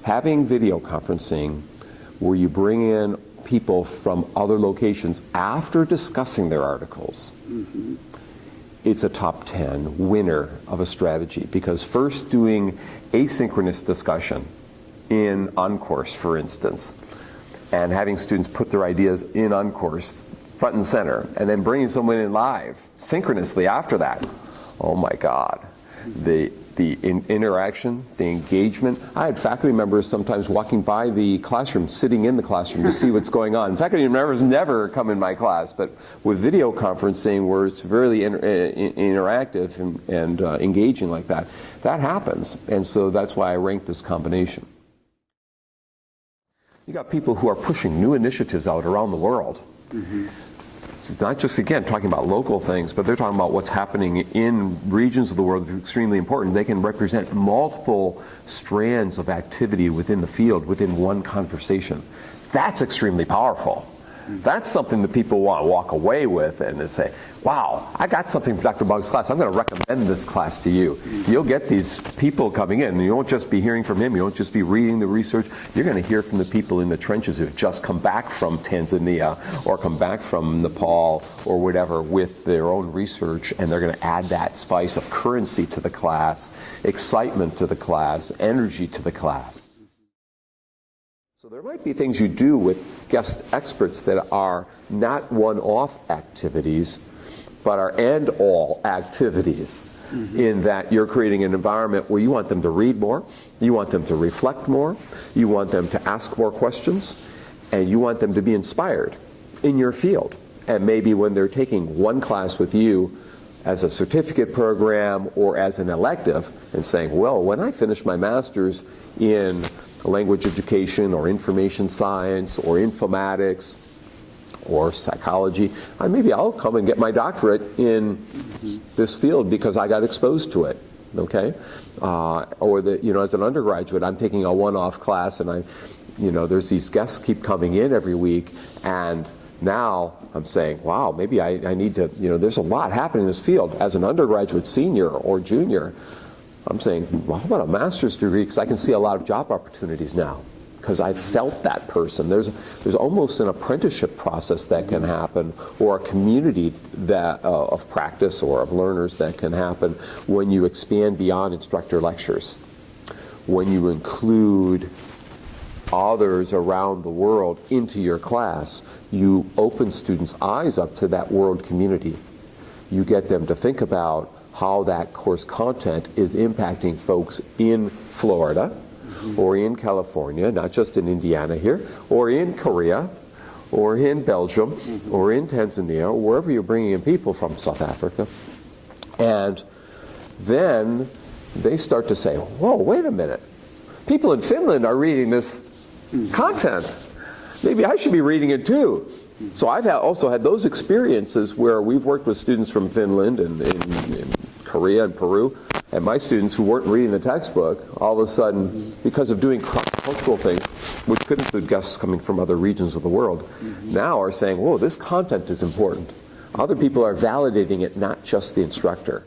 having video conferencing where you bring in people from other locations after discussing their articles, it's a top 10 winner of a strategy, because first doing asynchronous discussion in OnCourse, for instance, and having students put their ideas in OnCourse front and center, and then bringing someone in live synchronously after that. Oh my God. The interaction, the engagement. I had faculty members sometimes walking by the classroom, sitting in the classroom to see what's going on. Faculty members never come in my class, but with video conferencing where it's very interactive and engaging like that, that happens. And so that's why I rank this combination. You got people who are pushing new initiatives out around the world. It's not just, again, talking about local things, but they're talking about what's happening in regions of the world that are extremely important. They can represent multiple strands of activity within the field, within one conversation. That's extremely powerful. That's something that people want to walk away with and to say, wow, I got something from Dr. Bug's class. I'm going to recommend this class to you. You'll get these people coming in. You won't just be hearing from him. You won't just be reading the research. You're going to hear from the people in the trenches who have just come back from Tanzania or come back from Nepal or whatever with their own research, and they're going to add that spice of currency to the class, excitement to the class, energy to the class. So there might be things you do with guest experts that are not one-off activities, but are end-all activities, in that you're creating an environment where you want them to read more, you want them to reflect more, you want them to ask more questions, and you want them to be inspired in your field. And maybe when they're taking one class with you as a certificate program or as an elective and saying, well, when I finish my master's in language education or information science or informatics or psychology, maybe I'll come and get my doctorate in this field because I got exposed to it, okay? Or that, you know, as an undergraduate, I'm taking a one-off class and there's these guests keep coming in every week, and now I'm saying, wow, maybe I need to, there's a lot happening in this field. As an undergraduate senior or junior, I'm saying, well, how about a master's degree? Because I can see a lot of job opportunities now, because I felt that person. There's almost an apprenticeship process that can happen, or a community that of practice or of learners that can happen when you expand beyond instructor lectures, when you include others around the world into your class. You open students' eyes up to that world community. You get them to think about how that course content is impacting folks in Florida, or in California, not just in Indiana here, or in Korea, or in Belgium, or in Tanzania, or wherever you're bringing in people from, South Africa. And then they start to say, whoa, wait a minute. People in Finland are reading this content. Maybe I should be reading it too. So I've also had those experiences where we've worked with students from Finland and in Korea and Peru, and my students who weren't reading the textbook, all of a sudden, because of doing cross-cultural things, which could include guests coming from other regions of the world, now are saying, whoa, this content is important. Other people are validating it, not just the instructor.